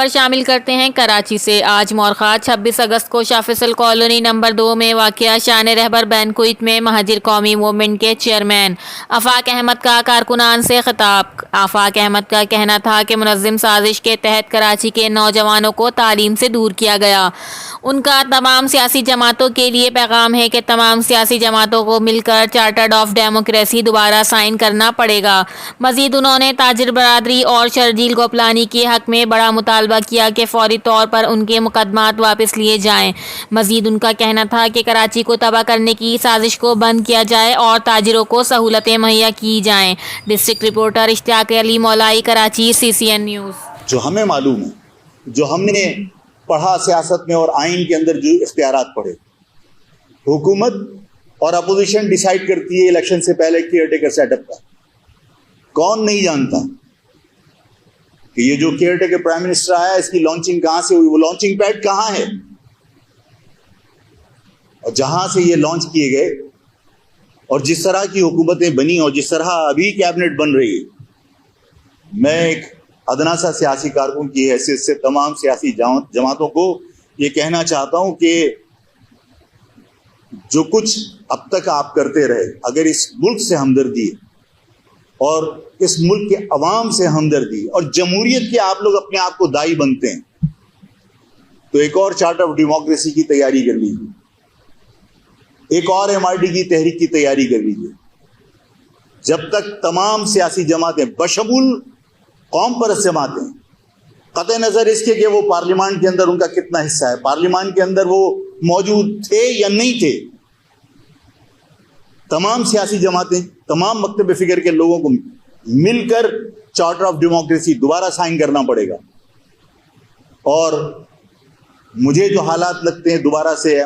खबर शामिल करते हैं कराची से। आज मौरखात 26 अगस्त को शाह फैसल कॉलोनी नंबर 2 में वाक़या शान रहबर बैंकुइट में महाजिर कौमी मूवमेंट के चेयरमैन आफाक अहमद का कारकुनान से खिताब। आफाक अहमद का कहना था कि मुनज़्ज़म साजिश के तहत कराची के नौजवानों को तालीम से दूर किया गया। उनका तमाम सियासी जमातों के लिए पैगाम है कि तमाम सियासी जमातों को मिलकर चार्टर ऑफ डेमोक्रेसी दोबारा साइन करना पड़ेगा। मजीद उन्होंने ताजिर बरादरी और शर्जील गोपलानी के हक में बड़ा मुतालबा किया कि फौरी तौर पर उनके मुकदमात वापस लिए जाएं। मजीद उनका कहना था कि कराची को तबाह करने की साजिश को बंद किया जाए और ताजिरों को सहूलतें मुहैया की जाएं। District reporter Ishtiaq Ali Maulai, Karachi, CCN news. जो हमें मालूम है, जो हमने पढ़ा सियासत में और आइन के अंदर जो इख्तियारात पढ़े, हुकूमत और अपोजिशन डिसाइड करती है इलेक्शन से पहले केयरटेकर सेटअप का। कौन नहीं जानता कि ये जो केयरटेकर प्राइम मिनिस्टर आया, इसकी लॉन्चिंग कहां से हुई, वो लॉन्चिंग पैड कहां है, और जहां से ये लॉन्च किए गए और जिस तरह की हुकूमतें बनी और जिस तरह अभी कैबिनेट बन रही है, मैं एक अदना सा सियासी कारकुन की हैसियत से तमाम सियासी जमातों को ये कहना चाहता हूं कि जो कुछ अब तक आप करते रहे, अगर इस मुल्क से हमदर्दी है और इस मुल्क के अवाम से हमदर्दी और जमहूरियत के आप लोग अपने आप को दाई बनते हैं, तो एक और चार्टर ऑफ डेमोक्रेसी की तैयारी कर लीजिए, एक और MRD की तहरीक की तैयारी कर लीजिए। जब तक तमाम सियासी जमातें बशमूल कौम परस्त जमातें, कतई नजर इसके कि वो पार्लियामान के अंदर उनका कितना हिस्सा है, पार्लियामान के अंदर वो मौजूद थे या नहीं थे, तमाम सियासी जमातें, तमाम मकतब फिक्र के लोगों को मिलकर चार्टर ऑफ डेमोक्रेसी दोबारा साइन करना पड़ेगा। और मुझे जो हालात लगते हैं दोबारा से